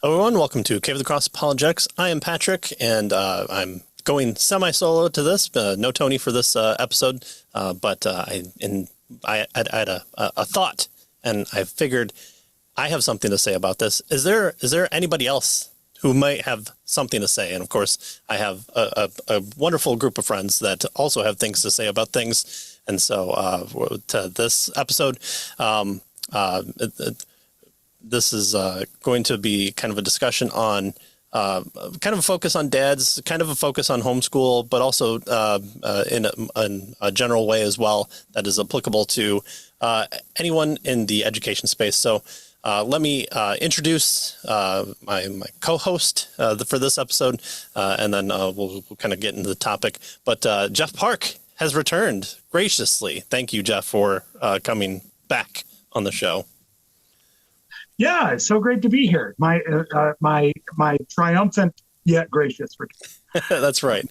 Hello everyone, welcome to Cave of the Cross Apologetics. I am Patrick, and I'm going semi-solo to this. No Tony for this episode, but I had a thought, and I figured I have something to say about this. Is there anybody else who might have something to say? And of course, I have a wonderful group of friends that also have things to say about things. And so to this episode, this is going to be kind of a discussion on kind of a focus on dads, kind of a focus on homeschool, but also in a general way as well that is applicable to anyone in the education space. So let me introduce my co-host for this episode, and then we'll kind of get into the topic. But Jeff Park has returned graciously. Thank you, Jeff, for coming back on the show. Yeah, it's so great to be here. My triumphant yet gracious return. That's right.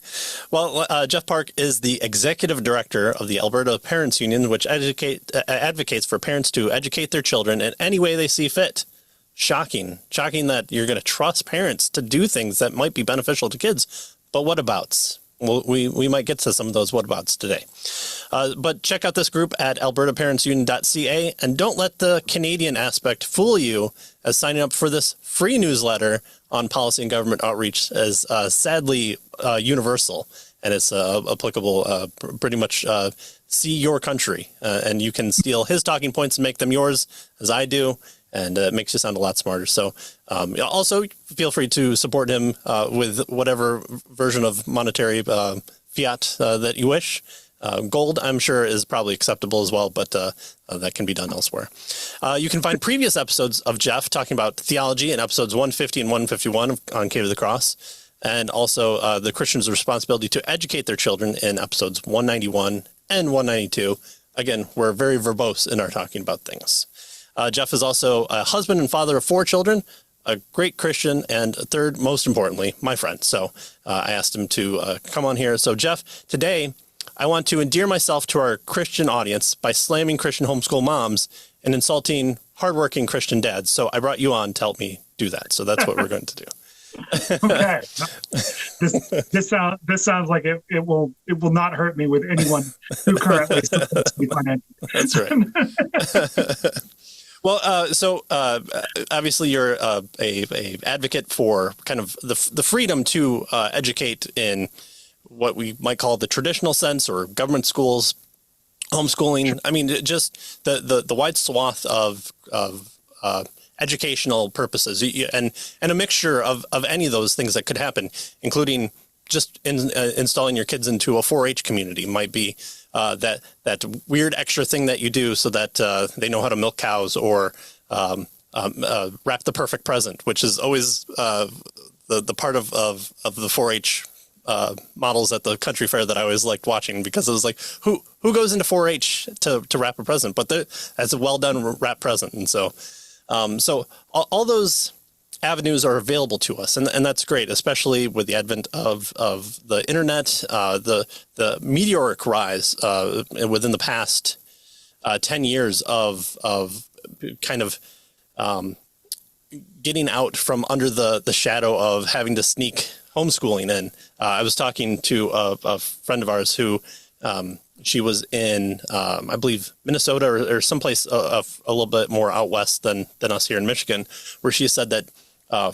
Well, Jeff Park is the executive director of the Alberta Parents Union, which advocates for parents to educate their children in any way they see fit. Shocking that you're going to trust parents to do things that might be beneficial to kids. But whatabouts? Well, we might get to some of those whatabouts today. But check out this group at albertaparentsunion.ca, and don't let the Canadian aspect fool you, as signing up for this free newsletter on policy and government outreach is sadly universal, and it's applicable pretty much see your country, and you can steal his talking points and make them yours, as I do, and it makes you sound a lot smarter. So also feel free to support him with whatever version of monetary fiat that you wish. Gold, I'm sure, is probably acceptable as well, but that can be done elsewhere. You can find previous episodes of Jeff talking about theology in episodes 150 and 151 on Cave of the Cross, and also the Christian's responsibility to educate their children in episodes 191 and 192. Again, we're very verbose in our talking about things. Jeff is also a husband and father of 4 children, a great Christian, and third, most importantly, my friend. So I asked him to come on here. So Jeff, today I want to endear myself to our Christian audience by slamming Christian homeschool moms and insulting hardworking Christian dads. So I brought you on to help me do that. So that's what we're going to do. Okay, this sounds like it will not hurt me with anyone who currently supports me financially. That's right. Well, so obviously you're a advocate for kind of the freedom to educate in what we might call the traditional sense, or government schools, homeschooling. I mean, just the wide swath of educational purposes, and a mixture of any of those things that could happen, including just installing your kids into a 4-H community might be that weird extra thing that you do so that they know how to milk cows, or wrap the perfect present, which is always the part of the 4-H models at the country fair that I always liked watching, because it was like, who goes into 4-H to wrap a present, but that's a well done wrap present. And so all those avenues are available to us, and that's great, especially with the advent of the internet, the meteoric rise within the past 10 years of kind of getting out from under the shadow of having to sneak homeschooling in. I was talking to a friend of ours who she was in, I believe, Minnesota or someplace a little bit more out west than us here in Michigan, where she said that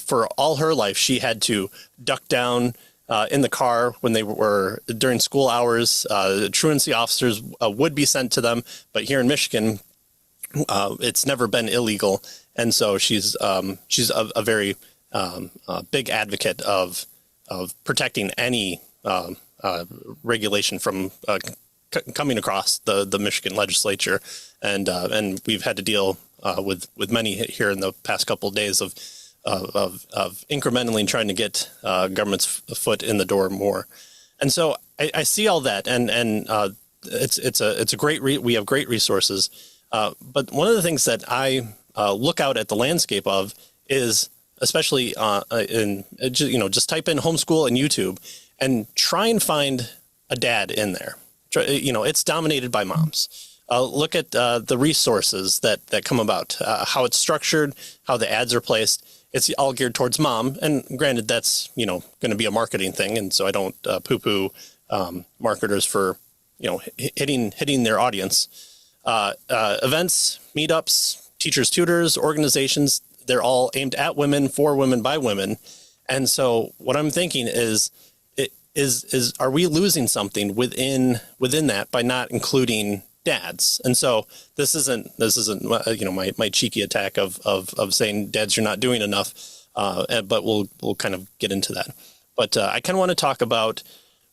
for all her life, she had to duck down in the car when they were during school hours. Truancy officers would be sent to them, but here in Michigan, it's never been illegal, and so she's a very big advocate of protecting any regulation from coming across the Michigan legislature, and we've had to deal with many here in the past couple of days of incrementally trying to get government's foot in the door more. And so I see all that, and it's a great we have great resources. But one of the things that I look out at the landscape of is, especially just type in homeschool in YouTube and try and find a dad in there. It's dominated by moms. look at the resources that come about, how it's structured, how the ads are placed. It's all geared towards mom. And granted, that's, going to be a marketing thing. And so I don't poo-poo marketers for, hitting their audience. Events, meetups, teachers, tutors, organizations, they're all aimed at women, for women, by women. And so what I'm thinking is are we losing something within that by not including dads? And so this isn't my cheeky attack of saying dads, you're not doing enough, but we'll kind of get into that. But I kind of want to talk about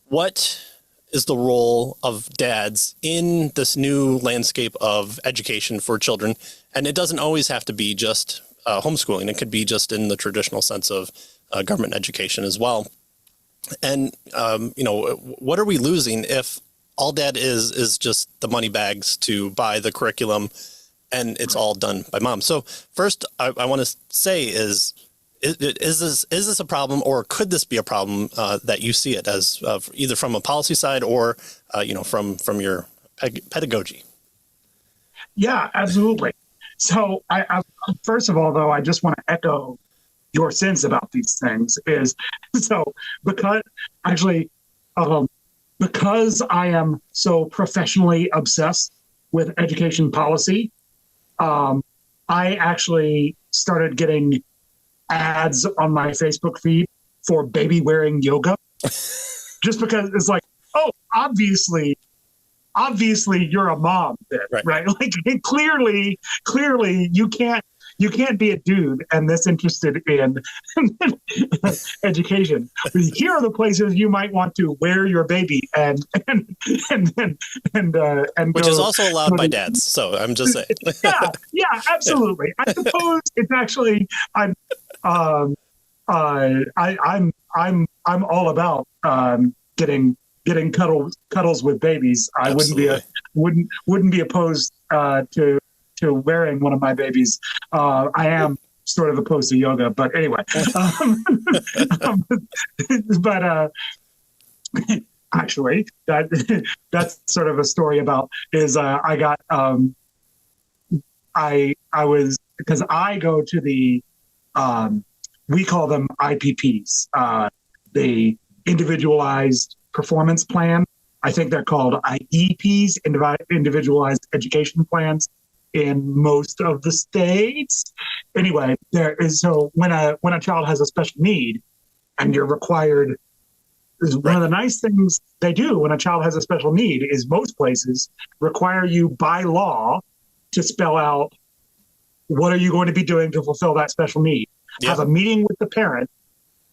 what is the role of dads in this new landscape of education for children. And it doesn't always have to be just homeschooling. It could be just in the traditional sense of government education as well. And, what are we losing if all dad is just the money bags to buy the curriculum and it's all done by mom? So first, I want to say is this a problem, or could this be a problem that you see it as either from a policy side or, from your pedagogy? Yeah, absolutely. So I first of all, though, I just want to echo your sense about these things because I am so professionally obsessed with education policy, I actually started getting ads on my Facebook feed for baby wearing yoga, just because it's like, oh, obviously you're a mom then, right? Like clearly you can't be a dude and this interested in education. Here are the places you might want to wear your baby and which is also allowed by dads. So I'm just saying. yeah, absolutely. I suppose it's actually I'm all about getting cuddles with babies. I Absolutely. wouldn't be opposed to wearing one of my babies. I am sort of opposed to yoga, but anyway. But actually, that's sort of a story about is I got I was, because I go to the we call them IPPs, the individualized performance plan. I think they're called IEPs, individualized education plans, in most of the states. Anyway, there is, so when a child has a special need and you're required, one of the nice things they do when a child has a special need is most places require you by law to spell out what are you going to be doing to fulfill that special need. Yep. Have a meeting with the parent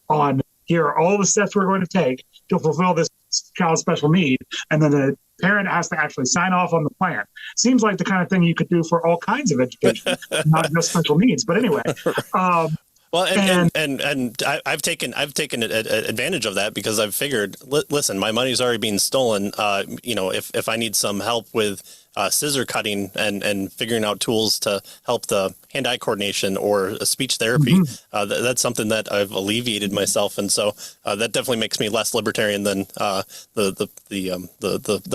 on, here are all the steps we're going to take to fulfill this child's special need. And then the parent has to actually sign off on the plan. Seems like the kind of thing you could do for all kinds of education, not just special needs. But anyway, well, and I've taken advantage of that because I've figured, listen, my money's already being stolen. If I need some help with scissor cutting and figuring out tools to help the hand-eye coordination or speech therapy, that's something that I've alleviated myself, and so that definitely makes me less libertarian than the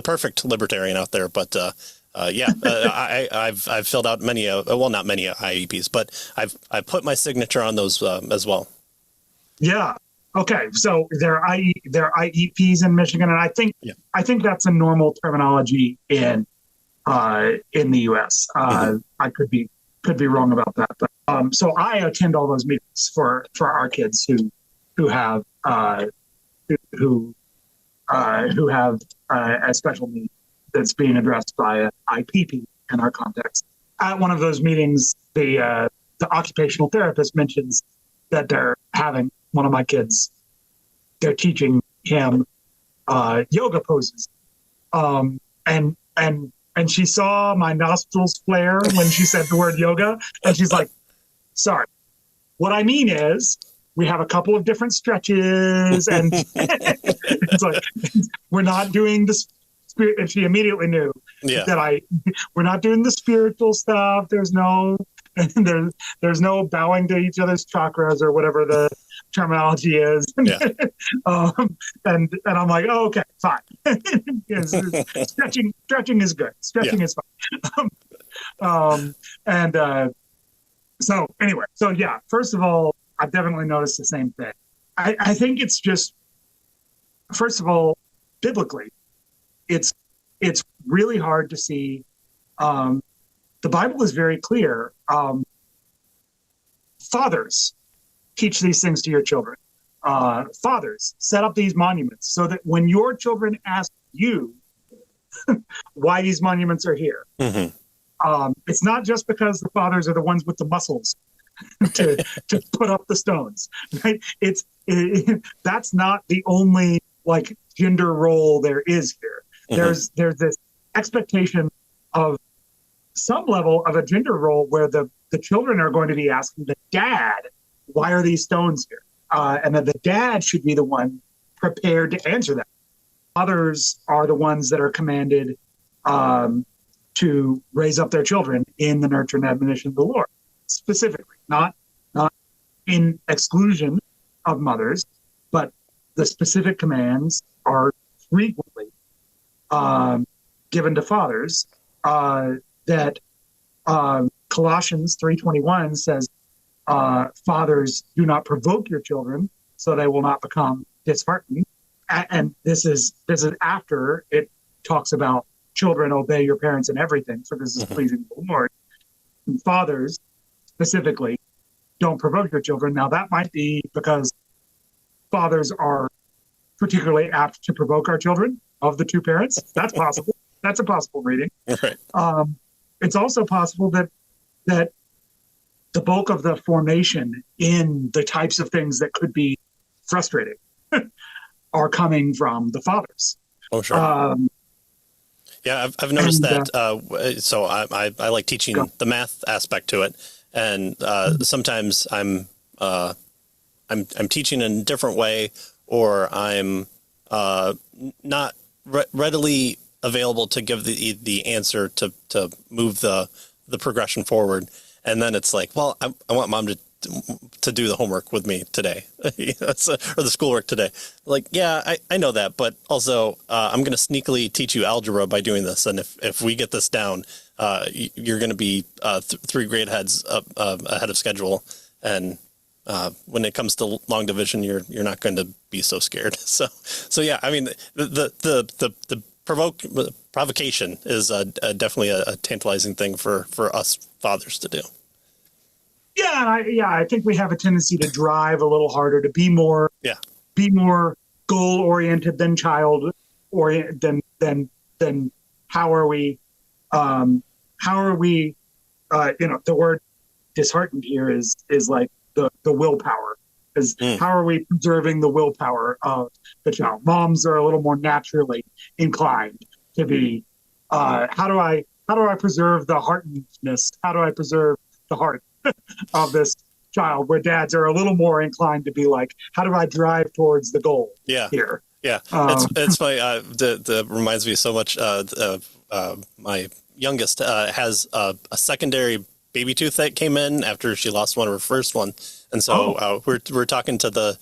perfect libertarian out there. But I've filled out many, not many IEPs, but I've put my signature on those as well. Yeah. Okay. So they're IEPs in Michigan, and I think that's a normal terminology in the U.S. I could be wrong about that, but so I attend all those meetings for our kids who have a special need that's being addressed by an IPP in our context. At one of those meetings, the occupational therapist mentions that they're having one of my kids. They're teaching him yoga poses, and she saw my nostrils flare when she said the word yoga, and she's like, "Sorry, what I mean is we have a couple of different stretches, and it's like we're not doing this." And she immediately knew that we're not doing the spiritual stuff. There's no bowing to each other's chakras or whatever the terminology is. Yeah. And I'm like, oh, okay, fine. Stretching is good. Stretching is fine. And so anyway, so yeah, first of all, I've definitely noticed the same thing. I think it's just, first of all, biblically, it's really hard to see. The Bible is very clear. Fathers, teach these things to your children. Fathers, set up these monuments so that when your children ask you why these monuments are here, it's not just because the fathers are the ones with the muscles to put up the stones, right? That's not the only like gender role there is here. There's this expectation of some level of a gender role where the children are going to be asking the dad, why are these stones here? And then the dad should be the one prepared to answer that. Others are the ones that are commanded to raise up their children in the nurture and admonition of the Lord, specifically, not in exclusion of mothers, but the specific commands are frequently given to fathers. That Colossians 3:21 says, fathers, do not provoke your children so they will not become disheartened. And this is after it talks about children, obey your parents in everything, for this is pleasing to the Lord. And fathers, specifically, don't provoke your children. Now, that might be because fathers are particularly apt to provoke our children of the two parents. That's possible. That's a possible reading. Right. It's also possible that the bulk of the formation in the types of things that could be frustrating are coming from the fathers. Oh, sure. Yeah, I've noticed that. So I like teaching the math aspect to it, and sometimes I'm teaching in a different way, or I'm not readily available to give the answer to move the progression forward, and then it's like, well, I want mom to do the homework with me today, or the schoolwork today. Like, yeah, I know that, but also I'm going to sneakily teach you algebra by doing this, and if we get this down, you're going to be 3 grade heads up, ahead of schedule, and when it comes to long division, you're not going to be so scared. So yeah, I mean the provocation is definitely a tantalizing thing for us fathers to do. Yeah, I think we have a tendency to drive a little harder, to be more goal oriented than child oriented than how are we the word disheartened here is like the willpower. How are we preserving the willpower of the child? Moms are a little more naturally inclined to be how do I preserve the heartedness? How do I preserve the heart of this child, where dads are a little more inclined to be like, how do I drive towards the goal here? Yeah. It's funny. That reminds me so much. My youngest has a secondary baby tooth that came in after she lost one of her first one. And so we're talking to the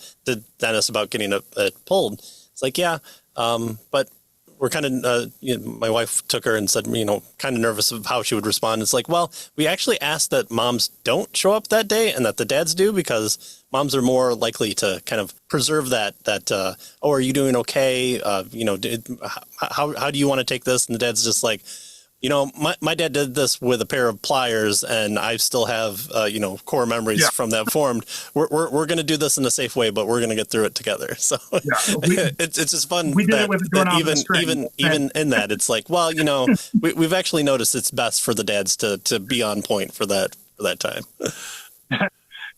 dentist about getting it pulled. It's like, yeah, but we're kind of, my wife took her and said, kind of nervous of how she would respond. It's like, well, we actually asked that moms don't show up that day and that the dads do, because moms are more likely to kind of preserve that, are you doing okay? How do you want to take this? And the dad's just like, my dad did this with a pair of pliers, and I still have, core memories from that formed. We're going to do this in a safe way, but we're going to get through it together. So it's just fun. We did it with even in that, it's like, well, we've actually noticed it's best for the dads to be on point for that time.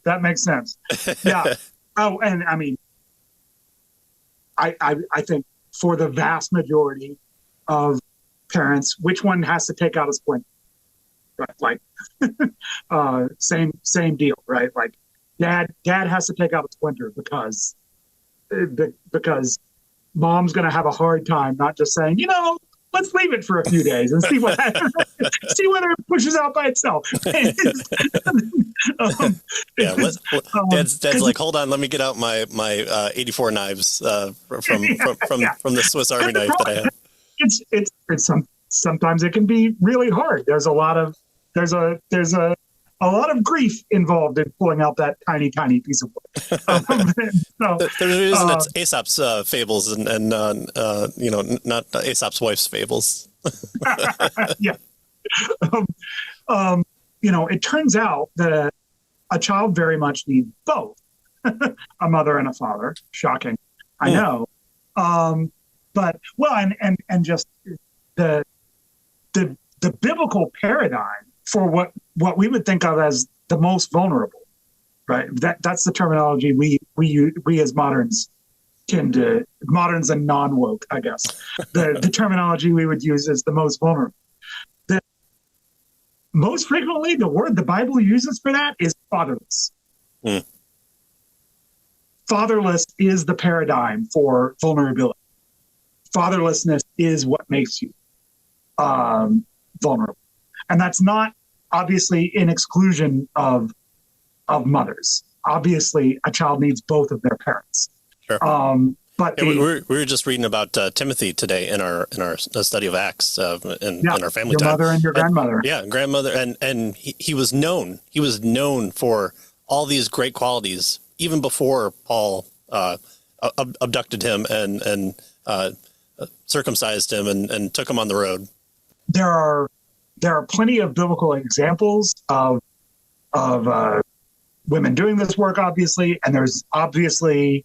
That makes sense. Yeah. Oh, and I mean, I think for the vast majority of parents, which one has to take out a splinter? Right? Like, same deal, right? Like, dad has to take out a splinter because mom's going to have a hard time not just saying, let's leave it for a few days and see what see whether it pushes out by itself. Yeah, Dad's like, hold on, let me get out my 84 knives from the Swiss Army knife that I have. It's sometimes it can be really hard. There's a lot of grief involved in pulling out that tiny piece of wood. There's a reason it's Aesop's fables and not Aesop's wife's fables. Yeah. It turns out that a child very much needs both a mother and a father. Shocking, I know. But and just the biblical paradigm for what we would think of as the most vulnerable, right? That's the terminology we as moderns moderns and non-woke, I guess. The terminology we would use is the most vulnerable. Most frequently, the word the Bible uses for that is fatherless. Fatherless is the paradigm for vulnerability. Fatherlessness is what makes you vulnerable. And that's not obviously in exclusion of mothers. Obviously, a child needs both of their parents. Sure. But we were just reading about Timothy today in our study of Acts in our family time. Your mother and your grandmother. Grandmother, and he was known. He was known for all these great qualities even before Paul abducted him and circumcised him and took him on the road. There are plenty of biblical examples of women doing this work, obviously, and there's obviously,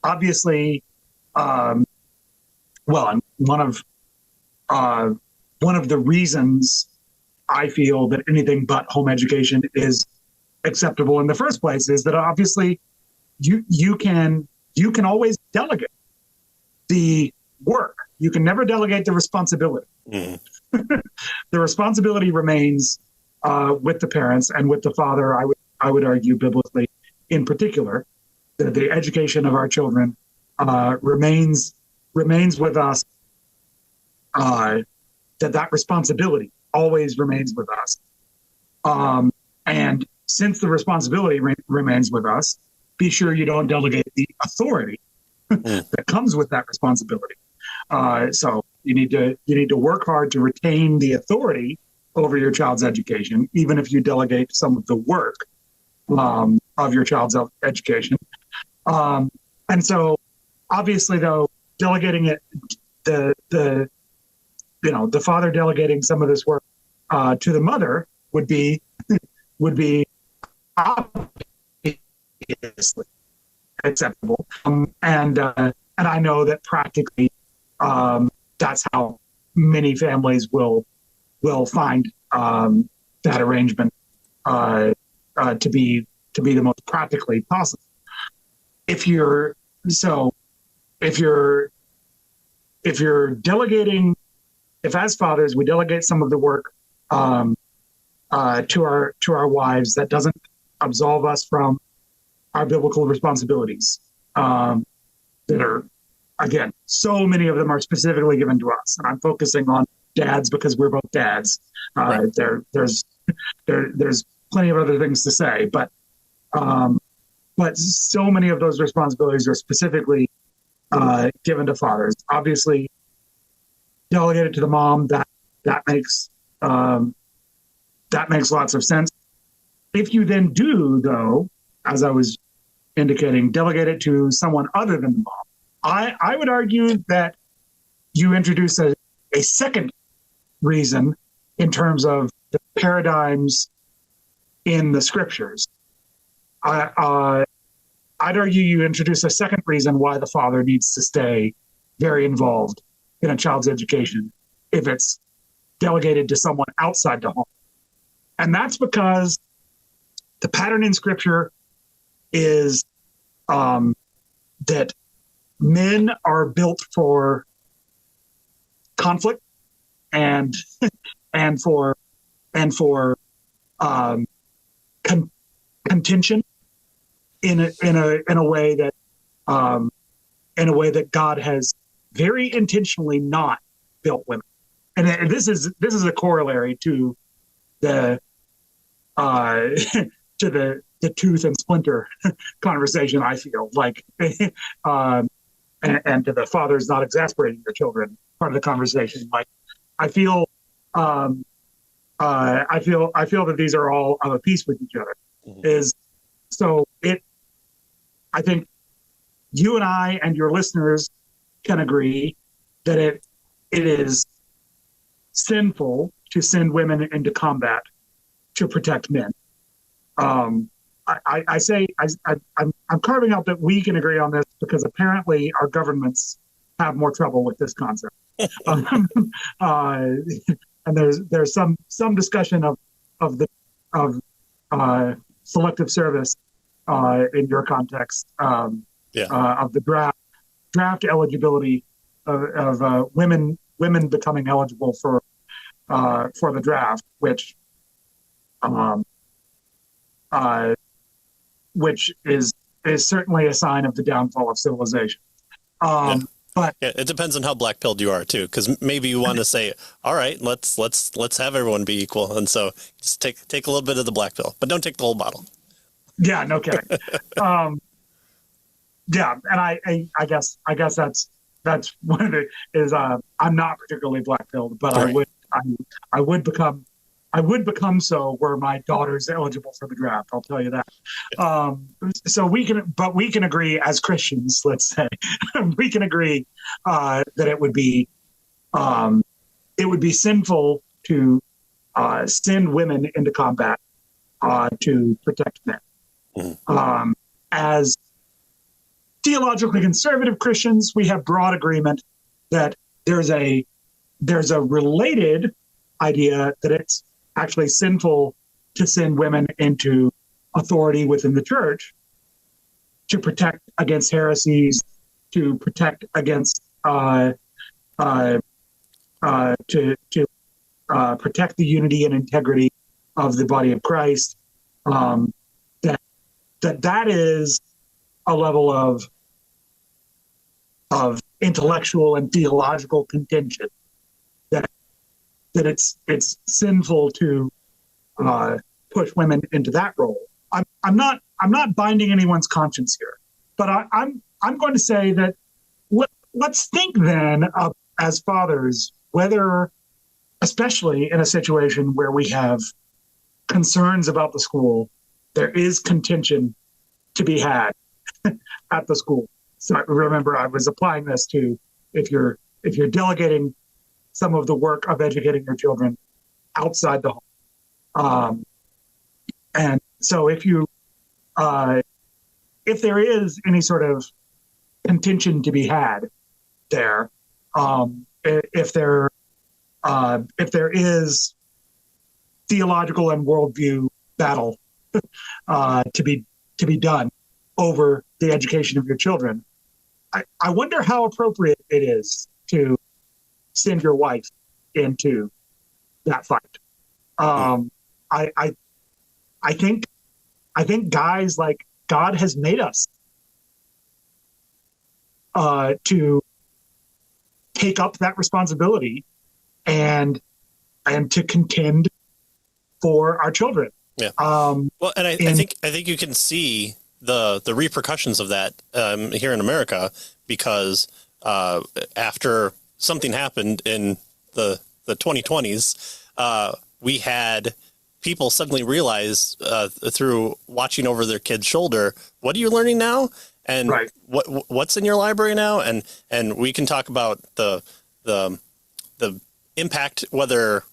and one of the reasons I feel that anything but home education is acceptable in the first place is that obviously you can always delegate the work. You can never delegate the responsibility. The responsibility remains with the parents and with the father. I would argue biblically, in particular, that the education of our children remains with us. That responsibility always remains with us. And since the responsibility remains with us, be sure you don't delegate the authority that comes with that responsibility. So you need to work hard to retain the authority over your child's education, even if you delegate some of the work of your child's education. And so, obviously, though, delegating it, the father delegating some of this work to the mother would be obviously acceptable. And I know that practically that's how many families will find that arrangement to be the most practically possible. If you're delegating, if as fathers we delegate some of the work to our wives, that doesn't absolve us from our biblical responsibilities that are, again, so many of them are specifically given to us. And I'm focusing on dads because we're both dads. Right. There's plenty of other things to say, but so many of those responsibilities are specifically given to fathers. Obviously, delegated to the mom, that makes lots of sense. If you then do, though, as I was indicating, delegate it to someone other than the mom, I would argue that you introduce a second reason in terms of the paradigms in the scriptures. I'd argue you introduce a second reason why the father needs to stay very involved in a child's education if it's delegated to someone outside the home. And that's because the pattern in scripture is that men are built for conflict and for contention in a way that God has very intentionally not built women. And this is a corollary to the to the tooth and splinter conversation. I feel like, and to the fathers not exasperating their children part of the conversation. Like, I feel that these are all of a piece with each other. Is so it. I think you and I and your listeners can agree that it is sinful to send women into combat to protect men. I'm carving out that we can agree on this because apparently our governments have more trouble with this concept. And there's some discussion of selective service in your context of the draft eligibility of women becoming eligible for the draft, which is certainly a sign of the downfall of civilization. But it depends on how black-pilled you are too, because maybe you want to say, all right, let's have everyone be equal, and so just take a little bit of the black pill, but don't take the whole bottle. Yeah, no kidding. And I guess that's one of it is I'm not particularly black-pilled, but right. I would become so were my daughter's eligible for the draft. I'll tell you that. So we can agree as Christians, let's say, we can agree that it would be sinful to send women into combat to protect men. As theologically conservative Christians, we have broad agreement that there's a related idea that it's actually sinful to send women into authority within the church to protect against heresies, to protect against to protect the unity and integrity of the body of Christ. That is a level of intellectual and theological contention that it's sinful to push women into that role. I'm not binding anyone's conscience here, but I'm going to say that let's think then as fathers whether, especially in a situation where we have concerns about the school, there is contention to be had at the school. So remember, I was applying this to if you're delegating some of the work of educating your children outside the home. And so if there is any sort of contention to be had there, if there is theological and worldview battle to be done over the education of your children, I wonder how appropriate it is to send your wife into that fight. I think guys, like, God has made us to take up that responsibility and to contend for our children. Yeah. Well, and I think you can see the repercussions of that here in America, because after something happened in the 2020s, we had people suddenly realize through watching over their kid's shoulder, what are you learning now? And right. What's in your library now? And we can talk about the impact, whether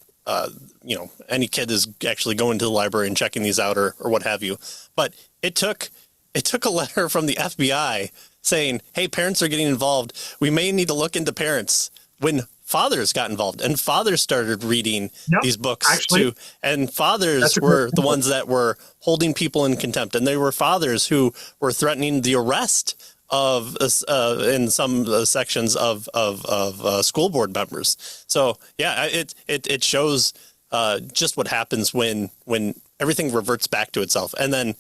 any kid is actually going to the library and checking these out or what have you. But it took a letter from the FBI saying, hey, parents are getting involved. We may need to look into parents, when fathers got involved and fathers started reading these books too. And fathers were the ones that were holding people in contempt. And they were fathers who were threatening the arrest of in some sections of school board members. So yeah, it shows just what happens when everything reverts back to itself. And then,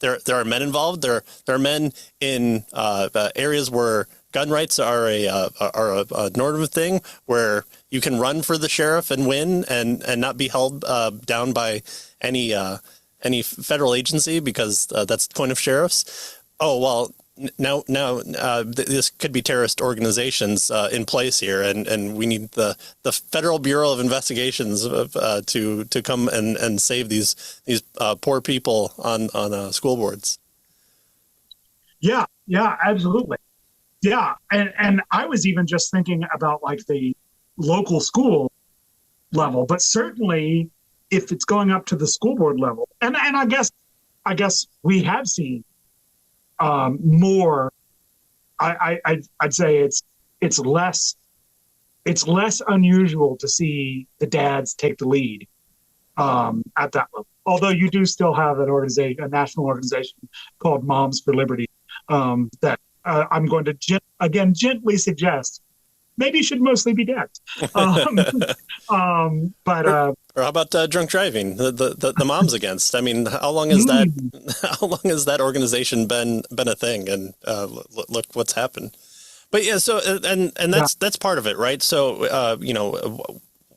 there are men involved. There are men in areas where gun rights are a normative thing where you can run for the sheriff and win and not be held down by any federal agency because that's the point of sheriffs. Oh, well, now this could be terrorist organizations in place here, and we need the Federal Bureau of Investigations to come and save these poor people on school boards. Yeah, absolutely. Yeah, and I was even just thinking about like the local school level, but certainly if it's going up to the school board level, and I guess we have seen more. I'd say it's less unusual to see the dads take the lead at that level. Although you do still have an organization, a national organization called Moms for Liberty, that I'm going to gently suggest maybe should mostly be dads. But or how about drunk driving? The moms against. I mean, how long has that organization been a thing? And look what's happened. But yeah, so and that's part of it, right? So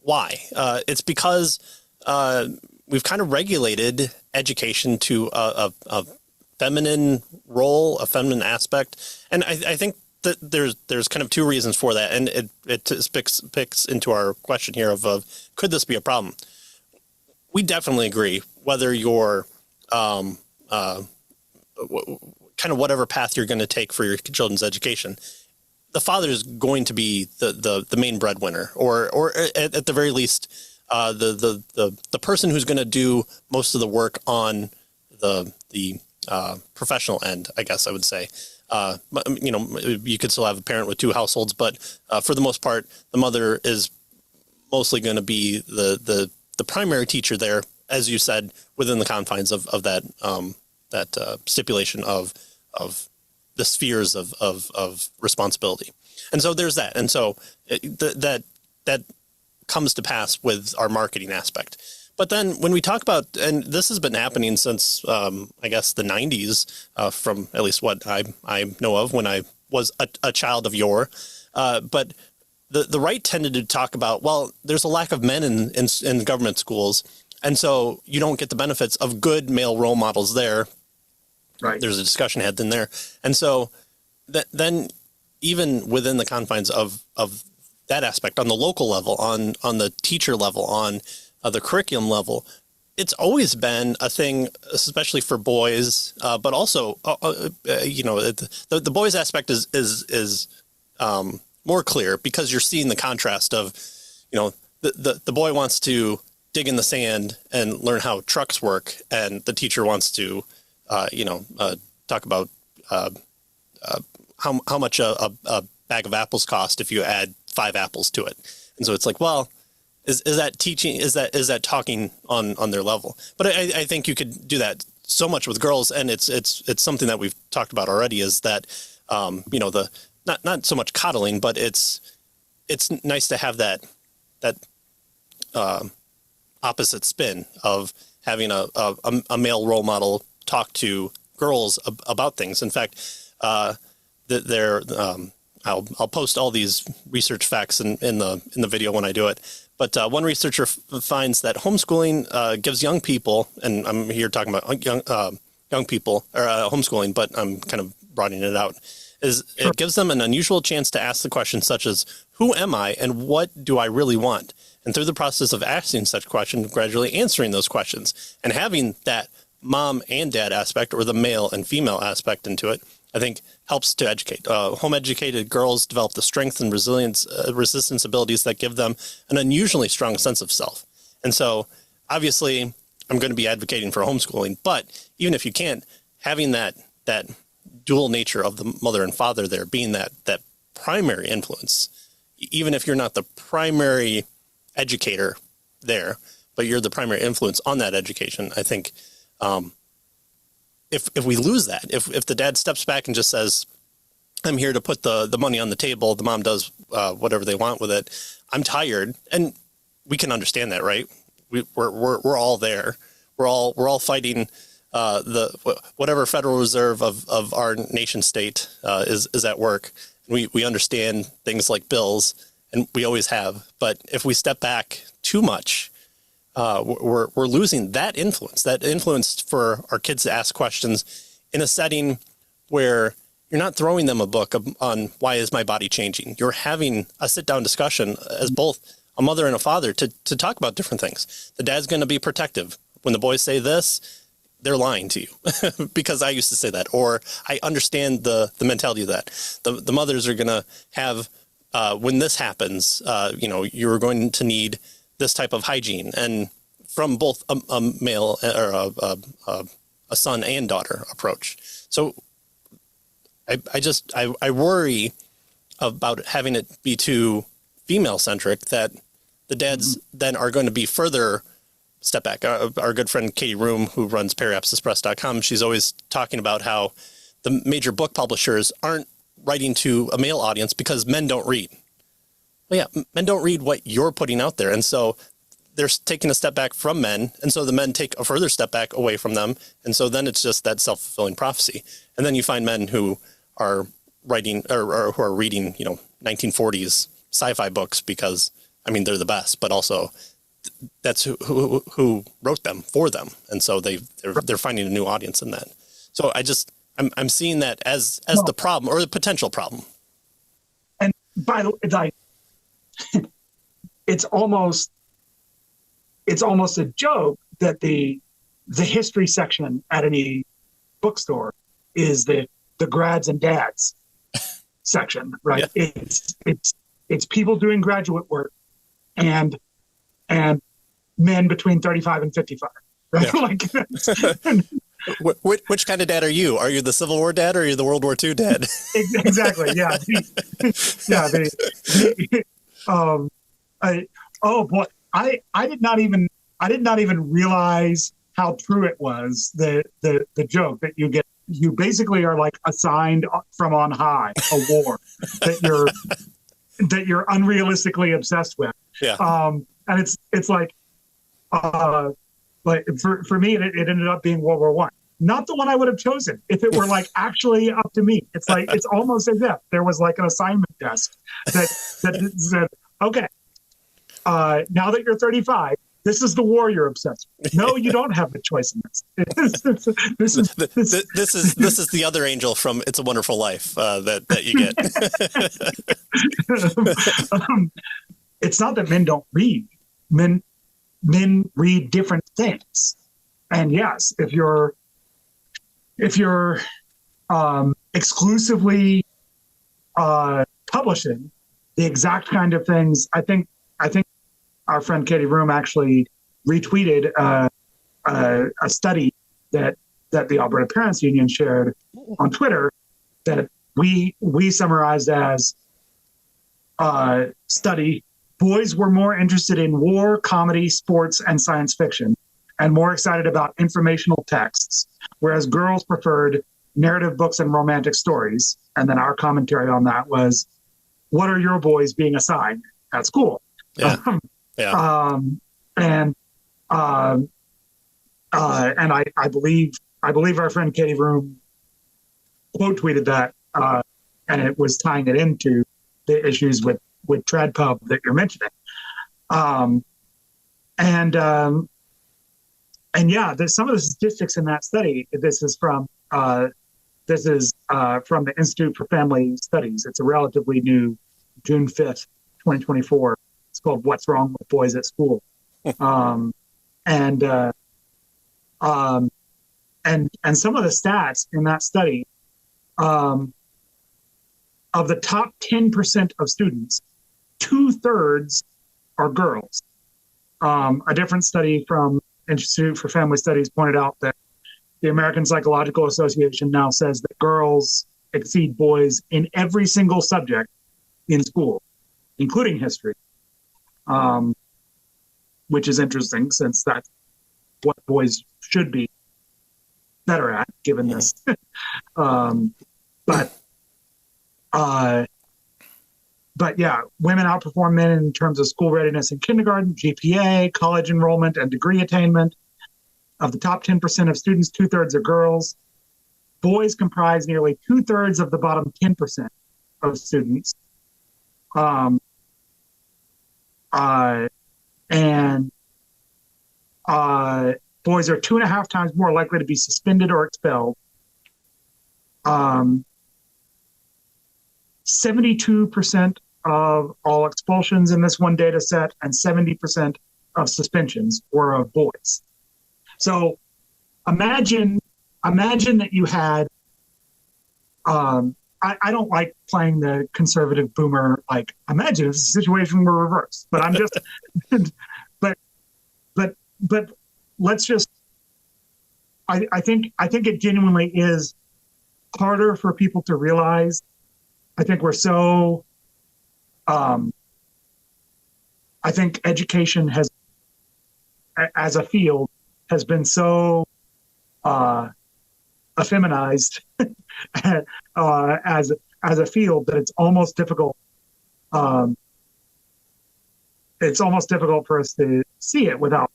why? It's because we've kind of regulated education to a feminine role, a feminine aspect, and I think that there's kind of two reasons for that, and it picks into our question here of could this be a problem? We definitely agree. Whether you're kind of whatever path you're going to take for your children's education, the father is going to be the main breadwinner, or at the very least, the person who's going to do most of the work on the professional end, I guess I would say. You could still have a parent with two households, but for the most part, the mother is mostly going to be the primary teacher there, as you said, within the confines of that stipulation of the spheres of responsibility. And so there's that. And so that comes to pass with our marketing aspect. But then when we talk about, and this has been happening since, I guess, the 90s, from at least what I know of when I was a child of yore. But the right tended to talk about, well, there's a lack of men in government schools. And so you don't get the benefits of good male role models there. Right. There's a discussion had in there. And so then even within the confines of that aspect on the local level, on the teacher level, on the curriculum level, it's always been a thing, especially for boys, but also, the boys aspect is more clear because you're seeing the contrast of, the boy wants to dig in the sand and learn how trucks work, and the teacher wants to, talk about how much a bag of apples cost if you add 5 apples to it. And so it's like, well, is that teaching? Is that talking on their level? But I think you could do that so much with girls, and it's something that we've talked about already. Is that the not so much coddling, but it's nice to have that opposite spin of having a male role model talk to girls about things. In fact, I'll post all these research facts in the video when I do it. But one researcher finds that homeschooling gives young people, and I'm here talking about young people, or homeschooling, but I'm kind of broadening it out, it gives them an unusual chance to ask the questions such as, who am I and what do I really want? And through the process of asking such questions, gradually answering those questions and having that mom and dad aspect, or the male and female aspect into it, I think helps to educate. Home-educated girls develop the strength and resistance abilities that give them an unusually strong sense of self. And so, obviously, I'm going to be advocating for homeschooling, but even if you can't, having that dual nature of the mother and father there, being that primary influence, even if you're not the primary educator there, but you're the primary influence on that education, I think if we lose that, if the dad steps back and just says, I'm here to put the money on the table, the mom does whatever they want with it, I'm tired, and we can understand that, right? We're all there. We're all fighting whatever Federal Reserve of our nation state is at work, We understand things like bills, and we always have. But if we step back too much, we're losing that influence for our kids to ask questions in a setting where you're not throwing them a book on why is my body changing. You're having a sit-down discussion as both a mother and a father to talk about different things. The dad's going to be protective. When the boys say this, they're lying to you because I used to say that, or I understand the mentality of that. The mothers are going to have, when this happens, you're going to need this type of hygiene, and from both a male or a son and daughter approach. So I worry about having it be too female centric, that the dads then are going to be further step back. Our good friend Katie Room, who runs periapsexpress.com, she's always talking about how the major book publishers aren't writing to a male audience because men don't read. Well, yeah, men don't read what you're putting out there. And so they're taking a step back from men. And so the men take a further step back away from them. And so then it's just that self-fulfilling prophecy. And then you find men who are writing or who are reading, 1940s sci-fi books because, they're the best, but also that's who wrote them for them. And so they're finding a new audience in that. So I'm seeing that as the problem or the potential problem. And by the way, it's almost a joke that the history section at any bookstore is the grads and dads section, right? Yeah. It's people doing graduate work and men between 35 and 55, right? Yeah. Which kind of dad are you? Are you the Civil War dad or are you the World War II dad? Exactly. Yeah. I did not even realize how true it was. The joke that you basically are like assigned from on high a war that you're unrealistically obsessed with. Yeah. And it's like for me, it ended up being World War I. Not the one I would have chosen if it were like actually up to me. It's like, it's almost as if there was like an assignment desk that said, okay, now that you're 35, this is the war you're obsessed with. No, you don't have a choice in this. This is the other angel from It's a Wonderful Life that you get. It's not that men don't read. Men read different things. And yes, if you're exclusively publishing the exact kind of things, I think our friend Katie Room actually retweeted a study that the Alberta Parents Union shared on Twitter that we summarized as study. Boys were more interested in war, comedy, sports, and science fiction, and more excited about informational texts, whereas girls preferred narrative books and romantic stories. And then our commentary on that was, what are your boys being assigned at school? Yeah. Yeah. And I believe our friend Katie Room quote tweeted that, and it was tying it into the issues with TradPub that you're mentioning. And yeah, there's some of the statistics in that study. This is from the Institute for Family Studies. It's a relatively new, June 5th, 2024. It's called "What's Wrong with Boys at School," and some of the stats in that study, of the top 10% of students, 2/3 are girls. A different study from Institute for Family Studies pointed out that the American Psychological Association now says that girls exceed boys in every single subject in school, including history. Which is interesting since that's what boys should be better at, given this. But yeah, women outperform men in terms of school readiness in kindergarten, GPA, college enrollment, and degree attainment. Of the top 10% of students, 2/3 are girls. Boys comprise nearly 2/3 of the bottom 10%. of students. Um, and boys are 2.5 times more likely to be suspended or expelled. 72% of all expulsions in this one data set and 70% of suspensions were of boys. So imagine that you had, I don't like playing the conservative boomer, like, imagine if the situation were reversed, but I'm just, but let's just, I think it genuinely is harder for people to realize. I think we're so, I think education has, as a field, has been so effeminized as a field that it's almost difficult. It's almost difficult for us to see it without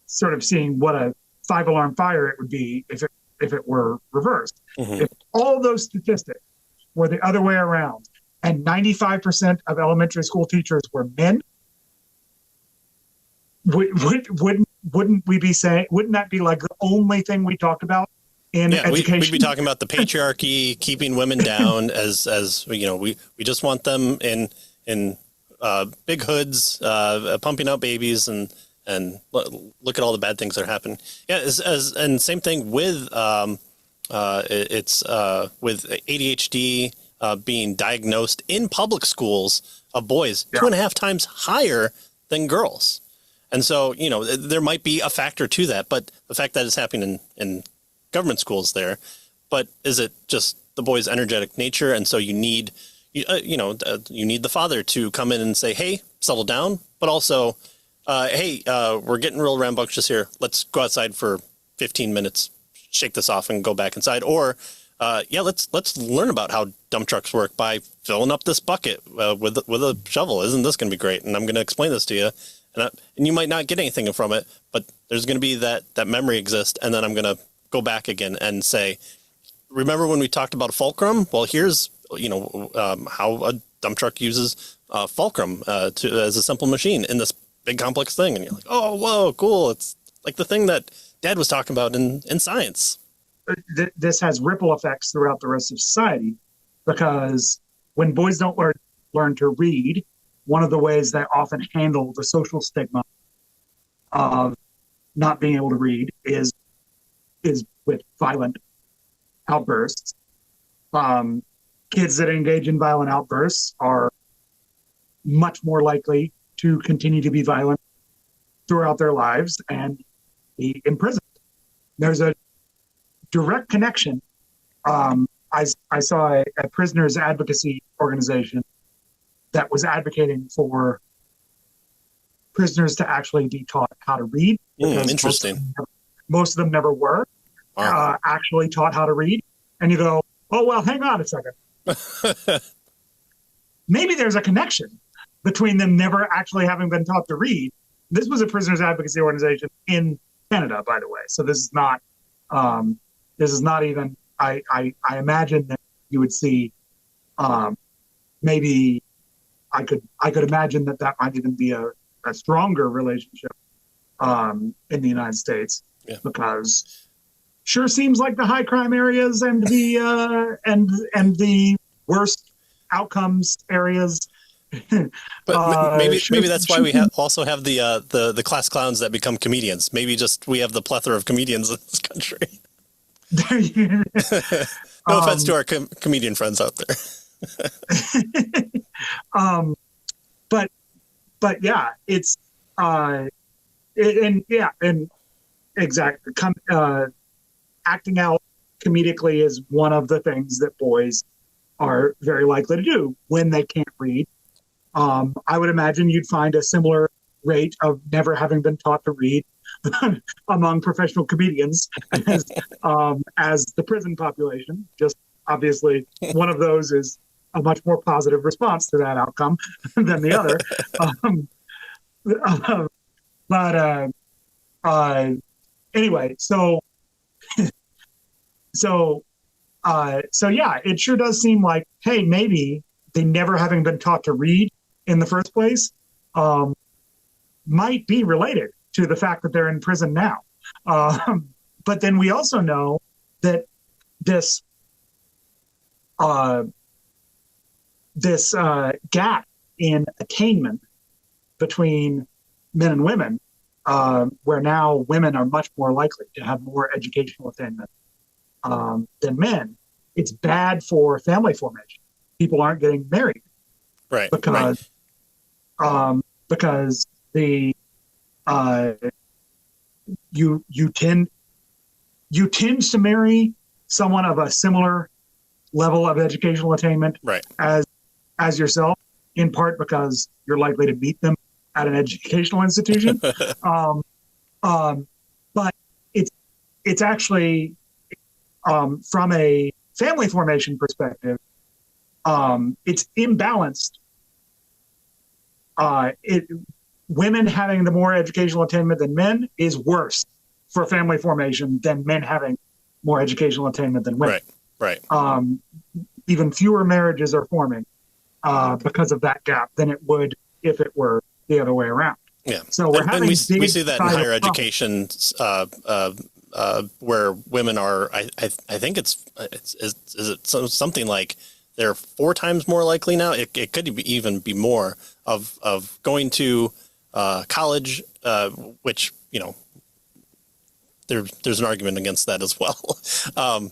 sort of seeing what a 5-alarm fire it would be if it were reversed. Mm-hmm. If all those statistics were the other way around, and 95% of elementary school teachers were men, wouldn't we be saying? Wouldn't that be like the only thing we talked about in education? We'd be talking about the patriarchy, keeping women down, as you know, we just want them in big hoods, pumping out babies, and look at all the bad things that are happening. Yeah, and same thing with it's with ADHD being diagnosed in public schools of boys 2.5 times higher than girls. And so, you know, there might be a factor to that, but the fact that it's happening in government schools there, but is it just the boy's energetic nature? And so you need the father to come in and say, hey, settle down, but also, hey, we're getting real rambunctious here. Let's go outside for 15 minutes, shake this off and go back inside. Or, let's learn about how dump trucks work by filling up this bucket with a shovel. Isn't this going to be great? And I'm going to explain this to you. And you might not get anything from it, but there's going to be that memory exist. And then I'm going to go back again and say, remember when we talked about fulcrum? Well, here's, how a dump truck uses fulcrum as a simple machine in this big complex thing. And you're like, oh, whoa, cool. It's like the thing that Dad was talking about in science. This has ripple effects throughout the rest of society, because when boys don't learn to read, one of the ways they often handle the social stigma of not being able to read is with violent outbursts. Kids that engage in violent outbursts are much more likely to continue to be violent throughout their lives and be imprisoned. There's a direct connection. I saw a prisoners advocacy organization that was advocating for prisoners to actually be taught how to read. Interesting. Most of them never were actually taught how to read. And you go, oh, well, hang on a second. Maybe there's a connection between them never actually having been taught to read. This was a prisoners advocacy organization in Canada, by the way. So this is not even, I imagine that you would see, maybe I could imagine that might even be a stronger relationship in the United States, because sure seems like the high crime areas and the and the worst outcomes areas. But maybe that's why we also have the class clowns that become comedians. Maybe just we have the plethora of comedians in this country. No offense to our comedian friends out there. But yeah, it's exactly. Acting out comedically is one of the things that boys are very likely to do when they can't read. I would imagine you'd find a similar rate of never having been taught to read among professional comedians as the prison population. Just obviously, one of those is a much more positive response to that outcome than the other. Anyway, so So yeah, it sure does seem like, hey, maybe they never having been taught to read in the first place might be related to the fact that they're in prison now. But then we also know that this gap in attainment between men and women, where now women are much more likely to have more educational attainment than men, it's bad for family formation. People aren't getting married, Right. Because because the you tend to marry someone of a similar level of educational attainment Right. as yourself, in part because you're likely to meet them at an educational institution. But it's actually from a family formation perspective, it's imbalanced. Women having the more educational attainment than men is worse for family formation than men having more educational attainment than women. Right. Right. Even fewer marriages are forming because of that gap than it would if it were the other way around. Yeah. So we're having we see that in higher problems. education, where women are. I think is it something like they're 4 times more likely now. It could even be more of going to college, which there's an argument against that as well.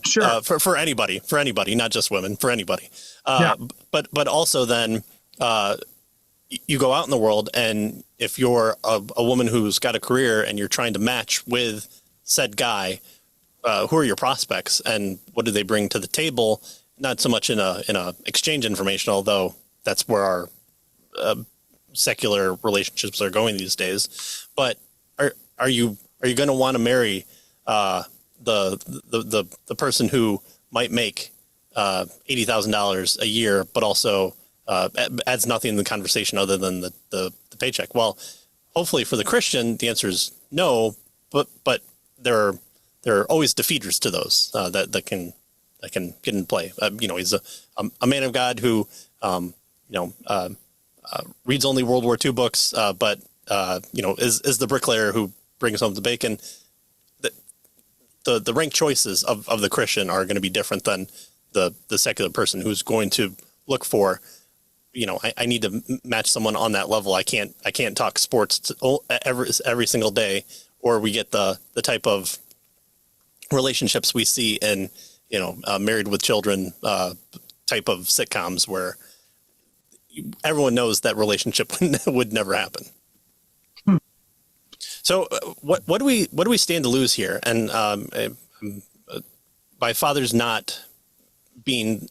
Sure. For anybody, not just women, for anybody. Yeah. But also then you go out in the world, and if you're a woman who's got a career and you're trying to match with said guy, who are your prospects and what do they bring to the table? Not so much in a exchange information, although that's where our secular relationships are going these days. But are you going to want to marry the person who might make $80,000 a year, but also adds nothing in the conversation other than the paycheck? Well, hopefully for the Christian, the answer is no. But there are always defeaters to those that can get in play. He's a man of God who reads only World War II books, but is the bricklayer who brings home the bacon. The rank choices of the Christian are going to be different than the secular person who's going to look for, I need to match someone on that level. I can't talk sports every single day, or we get the type of relationships we see in Married with Children type of sitcoms where everyone knows that relationship would never happen. So what do we stand to lose here? And by fathers not being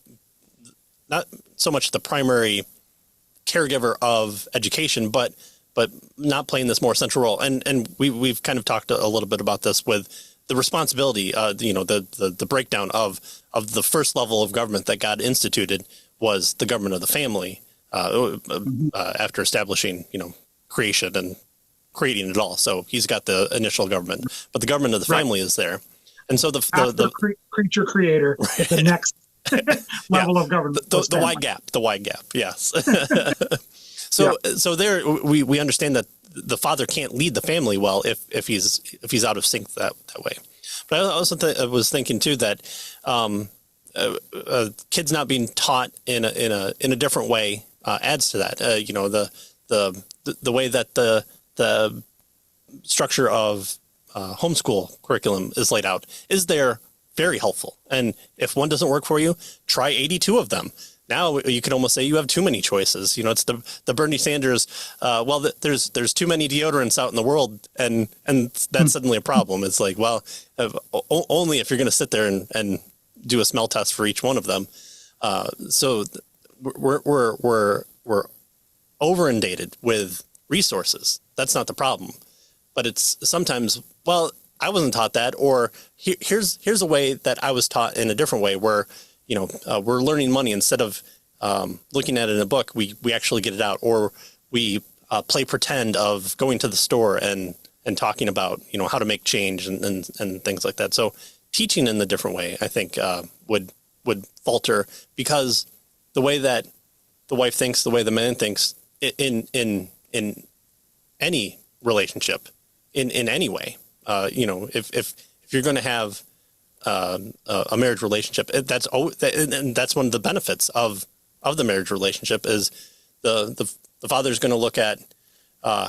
not so much the primary caregiver of education, but not playing this more central role. And we've kind of talked a little bit about this with the responsibility, the breakdown of the first level of government that God instituted was the government of the family after establishing, creation and creating it all. So he's got the initial government, but the government of the family is there. And so the creature creator, the next level of government, the wide gap. Yes. So there we understand that the father can't lead the family well if he's out of sync that way. But I also was thinking too that kids not being taught in a different way adds to that. The way that the structure of homeschool curriculum is laid out is very helpful. And if one doesn't work for you, try 82 of them. Now you can almost say you have too many choices. It's the Bernie Sanders. There's too many deodorants out in the world, and that's suddenly a problem. It's like, well, only if you're going to sit there and do a smell test for each one of them. So we're over-inundated with resources. That's not the problem, but it's sometimes, well, I wasn't taught that, or here's a way that I was taught in a different way where, we're learning money instead of looking at it in a book. We actually get it out, or we play pretend of going to the store and talking about, how to make change and things like that. So teaching in the different way, I think, would would falter because the way that the wife thinks, the way the man thinks in any relationship, in any way, if you're going to have a marriage relationship, that's one of the benefits of the marriage relationship is the father's going to look at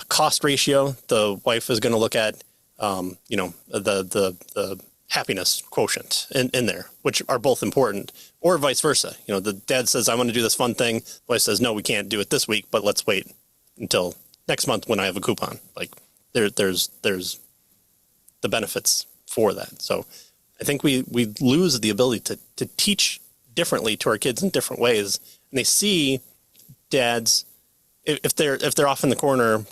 cost ratio. The wife is going to look at the happiness quotient in there, which are both important, or vice versa. The dad says, I want to do this fun thing. The wife says, no, we can't do it this week, but let's wait until next month when I have a coupon. Like there's the benefits for that. So I think we lose the ability to teach differently to our kids in different ways. And they see dads, if they're off in the corner,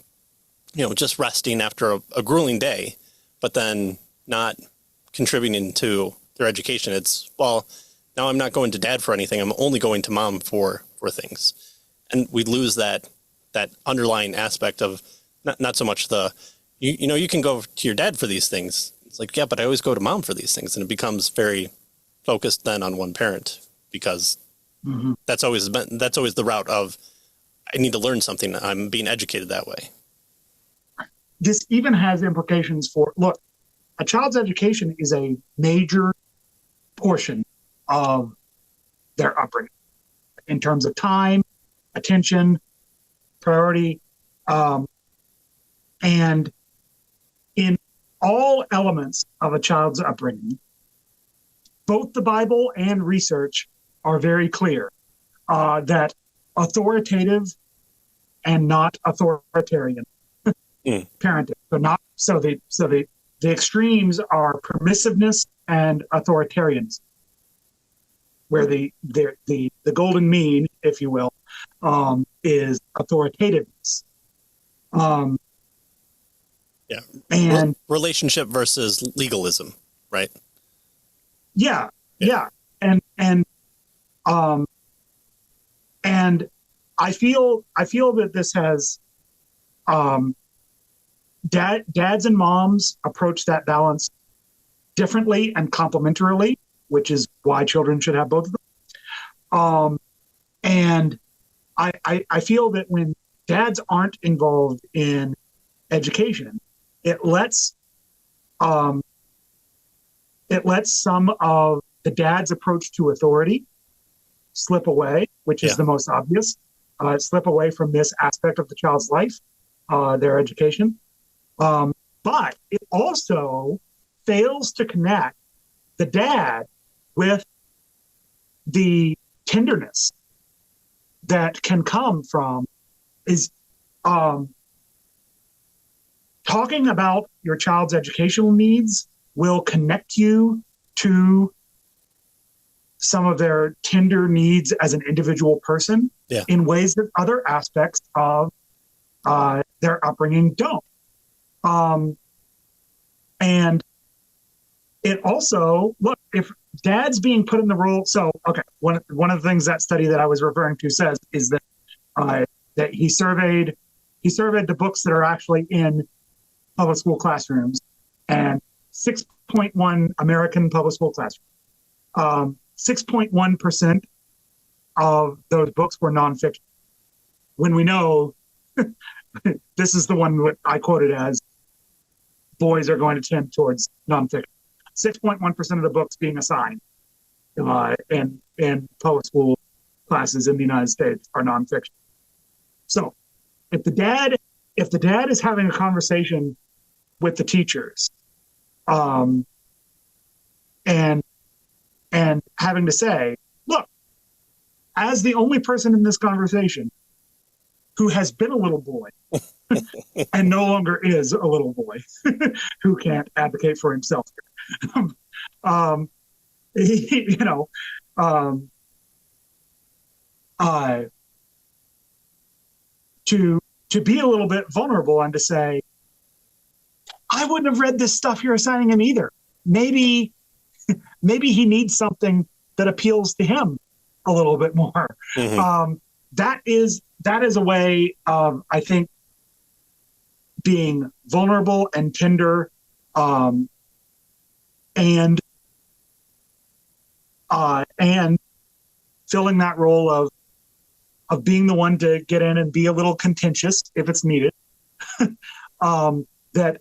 just resting after a grueling day, but then not contributing to their education. It's, well, now I'm not going to dad for anything. I'm only going to mom for things. And we lose that underlying aspect of not so much you can go to your dad for these things. It's like, yeah, but I always go to mom for these things. And it becomes very focused then on one parent because that's always the route of, I need to learn something. I'm being educated that way. This even has implications for, look, a child's education is a major portion of their upbringing in terms of time, attention, priority, and in all elements of a child's upbringing, both the Bible and research are very clear that authoritative and not authoritarian parenting. The extremes are permissiveness and authoritarianism, where the golden mean, if you will, is authoritativeness. And relationship versus legalism, right? Yeah. And I feel that this has dads and moms approach that balance differently and complementarily, which is why children should have both of them. And I feel that when dads aren't involved in education, it lets some of the dad's approach to authority slip away, which is the most obvious, slip away from this aspect of the child's life, their education. But it also fails to connect the dad with the tenderness that can come from talking about your child's educational needs will connect you to some of their tender needs as an individual person in ways that other aspects of their upbringing don't. And it also, look, if dad's being put in the role, one of the things that study that I was referring to says is that that he surveyed the books that are actually in public school classrooms, and 6.1 American public school classrooms, 6.1% of those books were nonfiction. When we know this is the one that I quoted as boys are going to tend towards nonfiction. 6.1% of the books being assigned in public school classes in the United States are nonfiction. So if the dad is having a conversation with the teachers and having to say, look, as the only person in this conversation who has been a little boy and no longer is a little boy who can't advocate for himself, to be a little bit vulnerable and to say, I wouldn't have read this stuff you're assigning him either. Maybe he needs something that appeals to him a little bit more. Mm-hmm. That is a way of, I think, being vulnerable and tender, and and filling that role of being the one to get in and be a little contentious if it's needed. That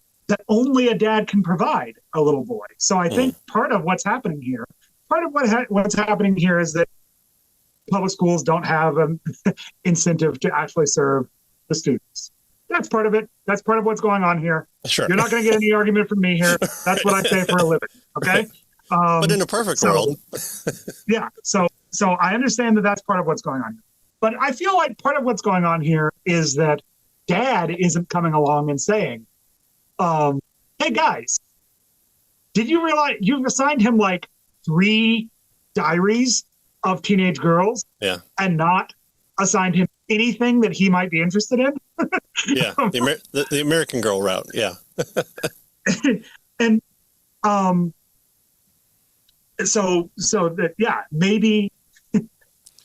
only a dad can provide a little boy. So I think part of what's happening here, what's happening here is that public schools don't have an incentive to actually serve the students. That's part of it. That's part of what's going on here. Sure. You're not going to get any argument from me here. That's what I say for a living. Okay. But in a perfect world. Yeah. So I understand that that's part of what's going on here. But I feel like part of what's going on here is that dad isn't coming along and saying, hey guys, did you realize you've assigned him like 3 diaries of teenage girls and not assigned him anything that he might be interested in? Yeah. The American Girl route. Yeah. And so that, maybe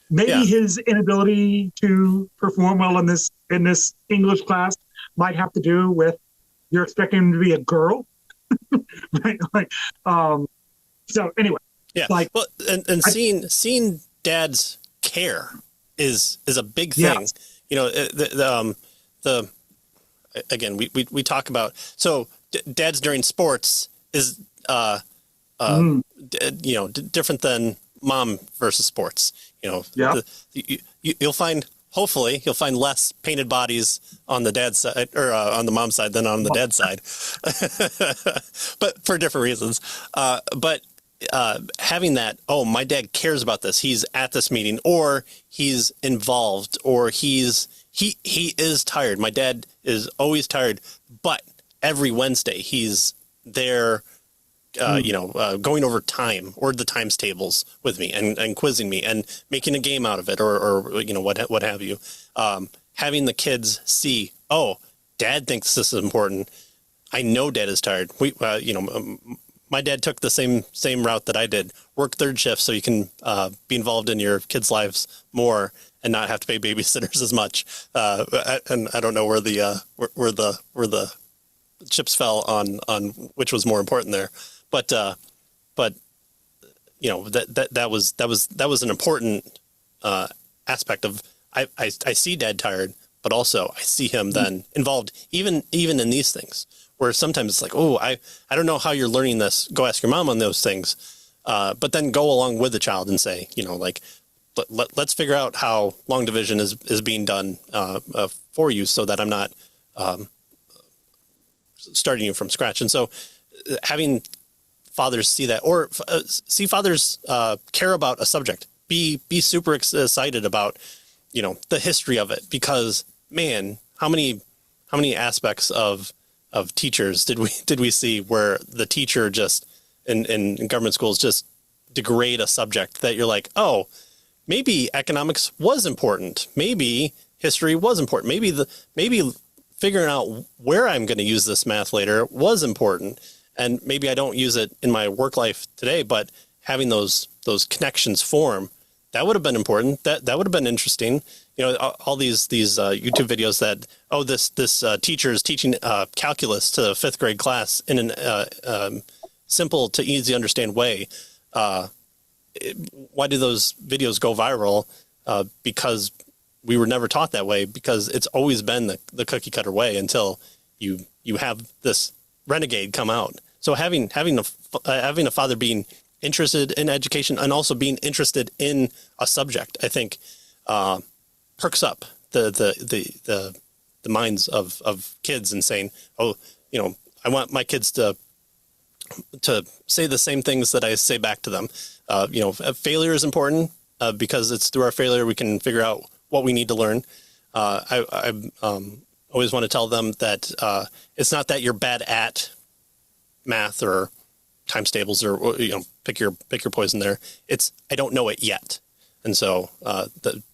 his inability to perform well in this English class might have to do with you're expecting him to be a girl. Right? So anyway. Yeah. Well, and seeing dads care is a big thing. Yes. You know, again, we talk about, so dads during sports is, different than mom versus sports. You know, you'll find, hopefully you'll find less painted bodies on the dad's side or on the mom's side than on the dad's side, but for different reasons. But having that, my dad cares about this. He's at this meeting, or he's involved, or he is tired. My dad is always tired, but every Wednesday he's there, going over time or the times tables with me and quizzing me and making a game out of it, or what have you. Having the kids see, dad thinks this is important. I know dad is tired. My dad took the same route that I did. Work third shift so you can be involved in your kids' lives more and not have to pay babysitters as much. And I don't know where the chips fell on which was more important there. But that was an important aspect of I see dad tired, but also I see him then involved even in these things. Where sometimes it's like, I don't know how you're learning this. Go ask your mom on those things. But then go along with the child and say, let's figure out how long division is being done for you so that I'm not starting you from scratch. And so having fathers see that, or see fathers care about a subject, be super excited about, the history of it, because man, how many aspects of teachers did we see where the teacher just in government schools just degrade a subject that you're like, maybe economics was important, maybe history was important, maybe figuring out where I'm going to use this math later was important, and maybe I don't use it in my work life today, but having those connections form, that would have been important. That would have been interesting. All these YouTube videos that, this teacher is teaching calculus to a 5th grade class in an simple to easy understand way. Why do those videos go viral? Because we were never taught that way, because it's always been the cookie cutter way until you have this renegade come out. So having a father being interested in education and also being interested in a subject, I think, perks up the minds of kids and saying, I want my kids to say the same things that I say back to them. Failure is important because it's through our failure we can figure out what we need to learn. I always want to tell them that it's not that you're bad at math or times tables or pick your poison there. It's I don't know it yet, and so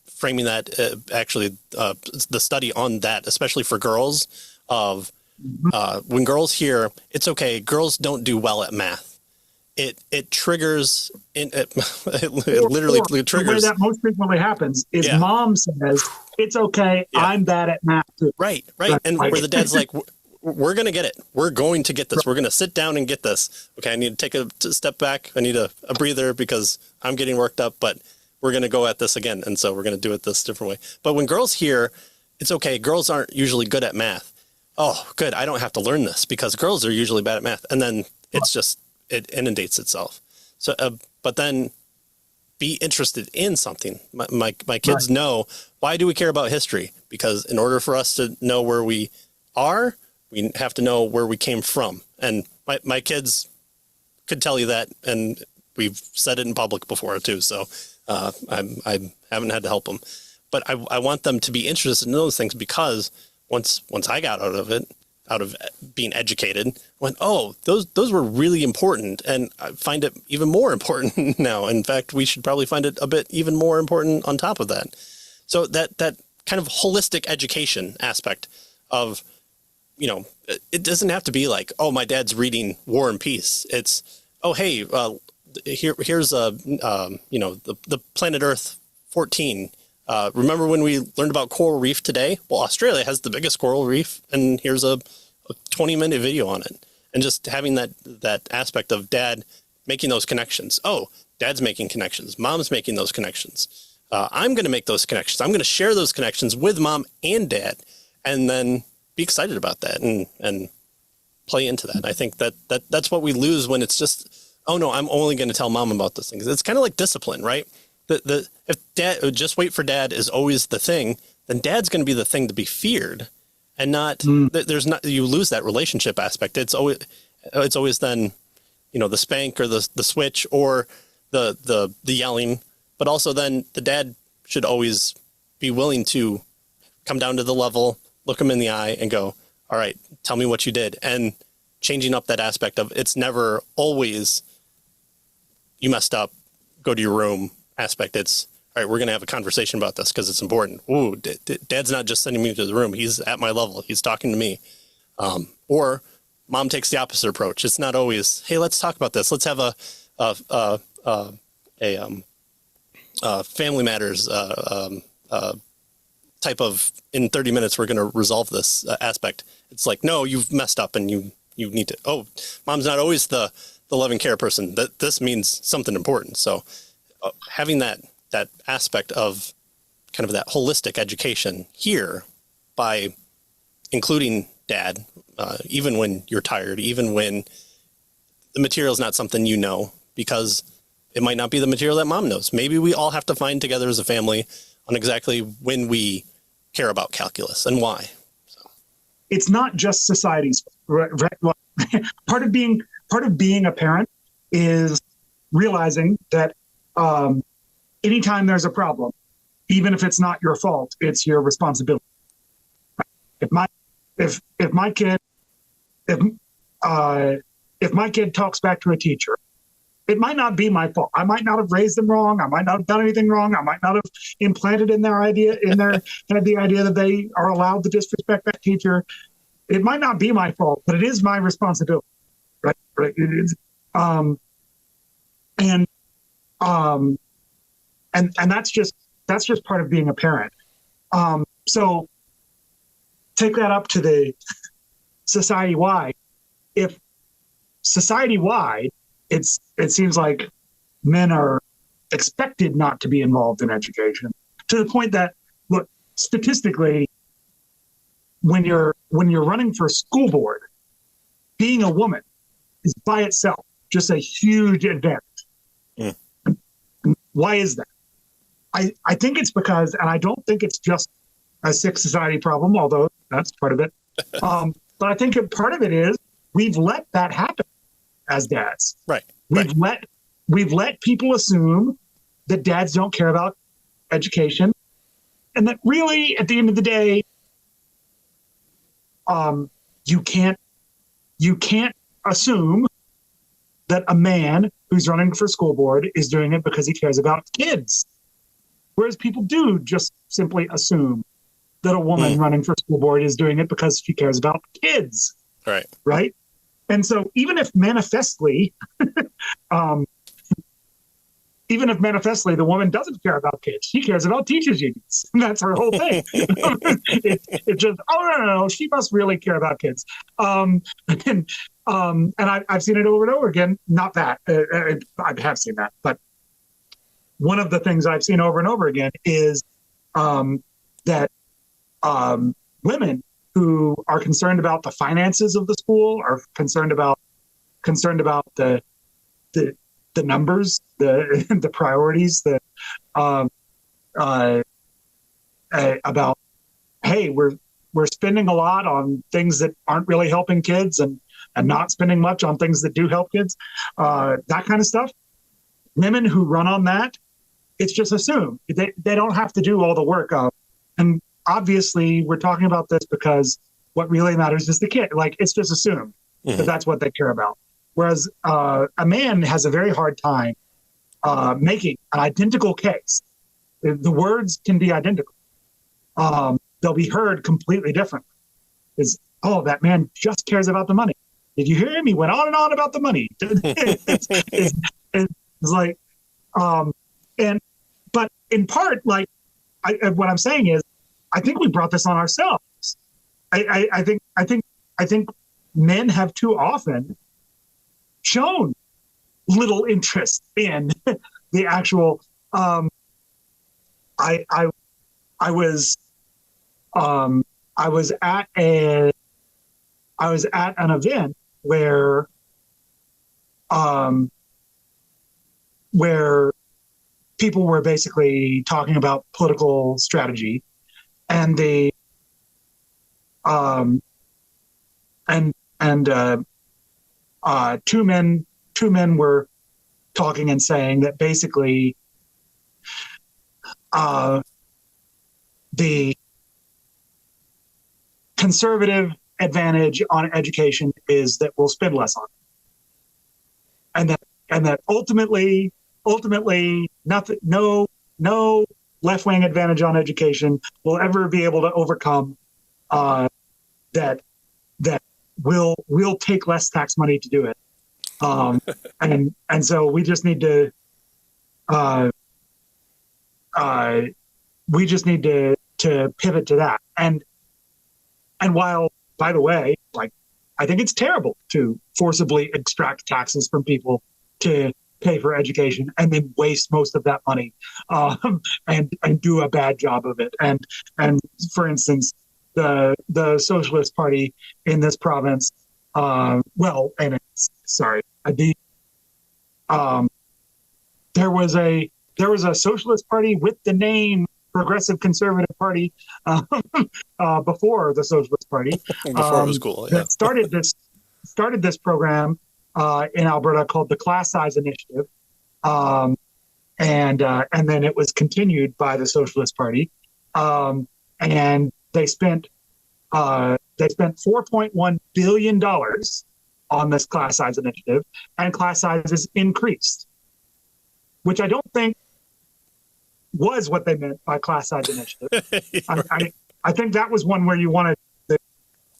framing that the study on that, especially for girls, of when girls hear it's okay, girls don't do well at math, it triggers it literally triggers. The way that most frequently happens is mom says it's okay, I'm bad at math too. Right. And where the dad's like, we're going to get it. We're going to get this. We're going to sit down and get this. Okay, I need to take a step back. I need a breather because I'm getting worked up, but we're going to go at this again. And so we're going to do it this different way. But when girls hear, it's okay, girls aren't usually good at math. Oh, good. I don't have to learn this because girls are usually bad at math. And then it's just, it inundates itself. So, but then be interested in something. My kids know, why do we care about history? Because in order for us to know where we are, we have to know where we came from. And my kids could tell you that, and we've said it in public before too. So I haven't had to help them, but I want them to be interested in those things, because once I got out of being educated, went, oh, those were really important, and I find it even more important now. In fact, we should probably find it a bit even more important on top of that. So that kind of holistic education aspect of, it doesn't have to be like, oh, my dad's reading War and Peace. It's, oh, hey, here's the planet Earth 14. Remember when we learned about coral reef today? Well, Australia has the biggest coral reef, and here's a 20-minute video on it. And just having that aspect of dad making those connections. Oh, dad's making connections. Mom's making those connections. I'm going to make those connections. I'm going to share those connections with mom and dad, and then be excited about that and play into that. I think that's what we lose when it's just, oh no, I'm only going to tell mom about those things. It's kind of like discipline, right? If dad, just wait for dad is always the thing, then dad's going to be the thing to be feared, and not you lose that relationship aspect. It's always then, the spank or the switch or the yelling, but also then the dad should always be willing to come down to the level, look him in the eye and go, all right, tell me what you did. And changing up that aspect of, it's never always you messed up, go to your room aspect. It's, all right, we're going to have a conversation about this because it's important. Ooh, dad's not just sending me to the room. He's at my level. He's talking to me. Or mom takes the opposite approach. It's not always, hey, let's talk about this. Let's have a family matters type of, in 30 minutes, we're going to resolve this aspect. It's like, no, you've messed up and you need to, oh, mom's not always the loving care person. That this means something important. So having that aspect of kind of that holistic education here by including dad, even when you're tired, even when the material is not something because it might not be the material that mom knows. Maybe we all have to find together as a family on exactly when we care about calculus and why. So. It's not just society's part of being a parent is realizing that anytime there's a problem, even if it's not your fault, it's your responsibility. If my kid talks back to a teacher, it might not be my fault. I might not have raised them wrong. I might not have done anything wrong. I might not have implanted in their head the idea that they are allowed to disrespect that teacher. It might not be my fault, but it is my responsibility, right? It is, and that's just part of being a parent. So take that up to the society-wide. If society-wide, it seems like men are expected not to be involved in education, to the point that, look, statistically, when you're running for school board, being a woman is by itself just a huge advantage. Mm. Why is that? I think it's because, and I don't think it's just a sick society problem, although that's part of it. But I think part of it is we've let that happen as dads. Right. We've let people assume that dads don't care about education, and that really, at the end of the day, you can't assume that a man who's running for school board is doing it because he cares about kids. Whereas people do just simply assume that a woman running for school board is doing it because she cares about kids. Right. Right. And so even if manifestly even if manifestly the woman doesn't care about kids, she cares about teachers unions. And that's her whole thing. It's just, oh, no, she must really care about kids. And I've seen it over and over again. Not that I have seen that, but one of the things I've seen over and over again is that women who are concerned about the finances of the school, are concerned about the numbers, the priorities, about, hey, we're spending a lot on things that aren't really helping kids, and not spending much on things that do help kids, that kind of stuff. Women who run on that, it's just assumed they don't have to do all the work of. And obviously, we're talking about this because what really matters is the kid. Like, it's just assumed that that's what they care about. Whereas a man has a very hard time making an identical case. The words can be identical. They'll be heard completely differently. Oh, that man just cares about the money. Did you hear him? He went on and on about the money. It's like, but in part, like, what I'm saying is, I think we brought this on ourselves. I think men have too often shown little interest in the actual. I was at an event where people were basically talking about political strategy, and the two men were talking and saying that basically the conservative advantage on education is that we'll spend less on it. And that ultimately nothing, no left-wing advantage on education will ever be able to overcome that we'll take less tax money to do it. And so we just need to pivot to that. And while, by the way, like, I think it's terrible to forcibly extract taxes from people to pay for education and then waste most of that money, and do a bad job of it. And for instance, the Socialist Party in this province, there was a Socialist Party with the name Progressive Conservative Party before the Socialist Party. Before it was cool, yeah. That started this program in Alberta called the Class Size Initiative, and then it was continued by the Socialist Party, and they spent $4.1 billion on this class size initiative, and class sizes increased, which I don't think was what they meant by class size initiative. Right. I think that was one where you wanted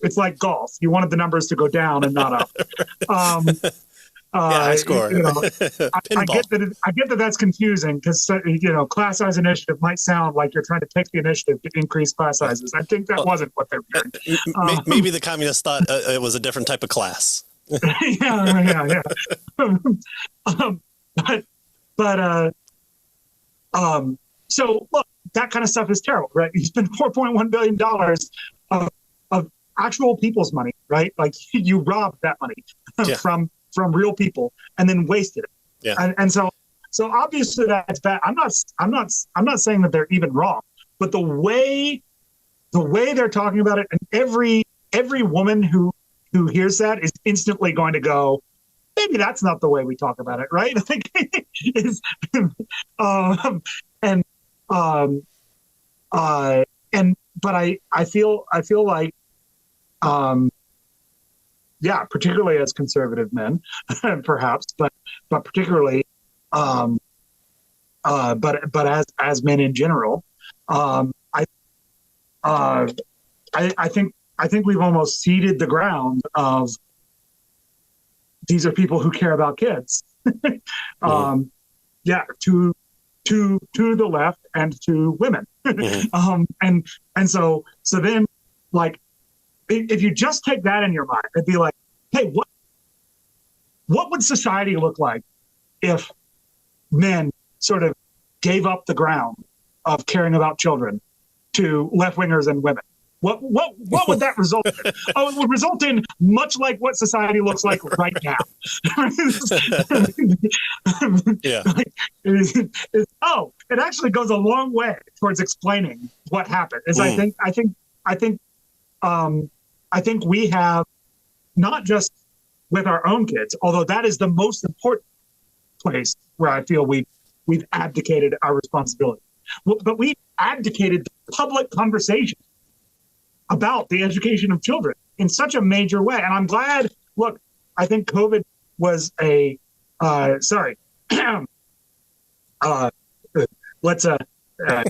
it's like golf. You wanted the numbers to go down and not up. I score. I get that that's confusing because class size initiative might sound like you're trying to take the initiative to increase class sizes. I think that wasn't what they were doing. Maybe the communists thought it was a different type of class. yeah. So look, that kind of stuff is terrible, right? You spend $4.1 billion of actual people's money, right? Like, you robbed that money from real people and then wasted it. Yeah. And so obviously that's bad. I'm not saying that they're even wrong, but the way they're talking about it, and every woman who hears that is instantly going to go, maybe that's not the way we talk about it, right? I think but I feel like, particularly as conservative men, perhaps, but particularly, but as men in general, I think we've almost ceded the ground of these are people who care about kids. yeah, to the left and to women. Mm-hmm. And so then, like, if you just take that in your mind, it'd be like, hey, what would society look like if men sort of gave up the ground of caring about children to left-wingers and women? What would that result in? Oh, it would result in much like what society looks like right now. Yeah. It actually goes a long way towards explaining what happened. I think we have, not just with our own kids, although that is the most important place where I feel we've abdicated our responsibility, but we abdicated the public conversation about the education of children in such a major way. And I'm glad, look, I think COVID was let's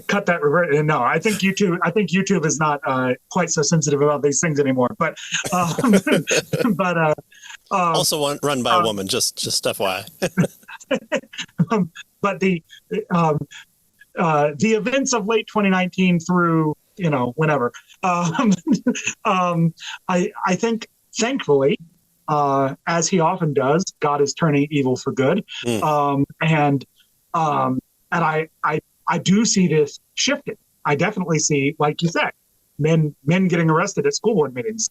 cut that revert. No, I think YouTube is not quite so sensitive about these things anymore. But also run by a woman, just FYI. But the events of late 2019 through whenever, I think, thankfully, as he often does, God is turning evil for good. And I do see this shifting. I definitely see, like you said, men getting arrested at school board meetings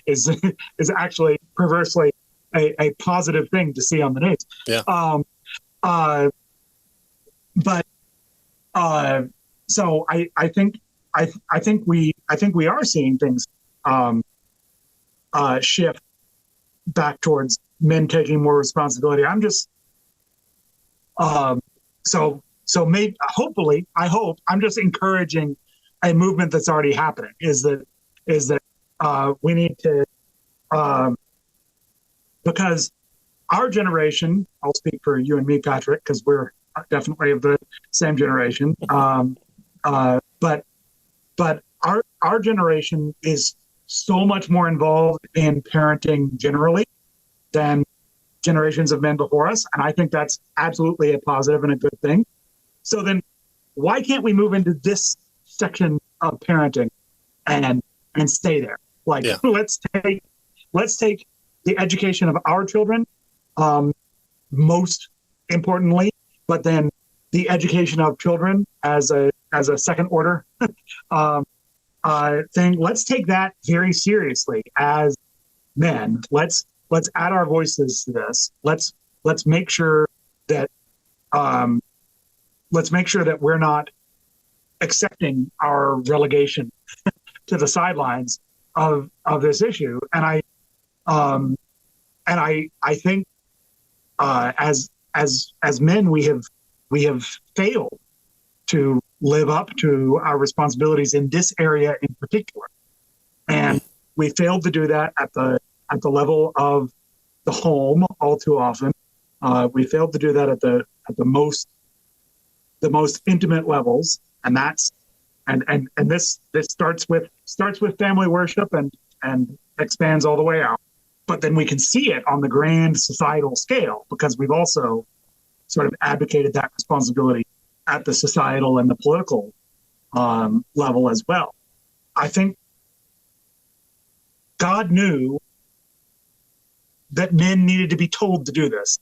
is actually perversely a positive thing to see on the news. Yeah. So I think we are seeing things shift back towards men taking more responsibility. I'm just hopefully, I'm just encouraging a movement that's already happening. Is that we need to, because our generation, I'll speak for you and me, Patrick, because we're definitely of the same generation. But our generation is so much more involved in parenting generally than generations of men before us. And I think that's absolutely a positive and a good thing. So then why can't we move into this section of parenting and stay there? Like, yeah. let's take the education of our children, most importantly, but then the education of children as a second order thing. Let's take that very seriously as men. Let's add our voices to this. Let's make sure that we're not accepting our relegation to the sidelines of this issue. And I think as men we have failed to live up to our responsibilities in this area in particular, and we failed to do that at the level of the home all too often. We failed to do that at the most intimate levels, and that's and this starts with family worship and expands all the way out. But then we can see it on the grand societal scale because we've also sort of advocated that responsibility at the societal and the political level as well. I think God knew that men needed to be told to do this,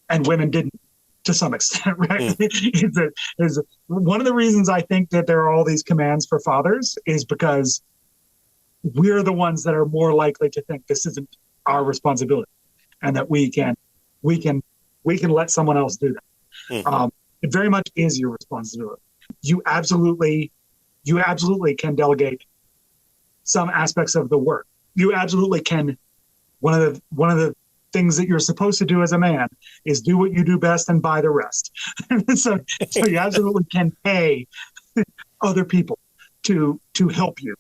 and women didn't, to some extent, right? Is one of the reasons I think that there are all these commands for fathers is because we're the ones that are more likely to think this isn't our responsibility, and that we can let someone else do that. It very much is your responsibility. You absolutely can delegate some aspects of the work. You absolutely can. One of the things that you're supposed to do as a man is do what you do best and buy the rest. so you absolutely can pay other people to help you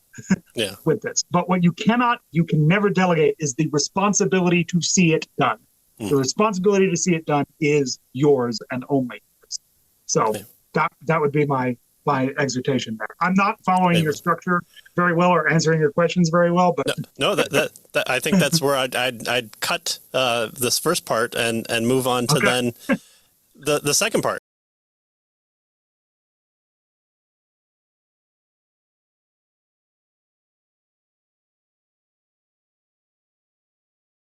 with this. But what you can never delegate is the responsibility to see it done. The responsibility to see it done is yours and only yours. So that would be my exhortation there. I'm not following your structure very well or answering your questions very well, but no, that I think that's where I'd cut this first part and move on to then the second part.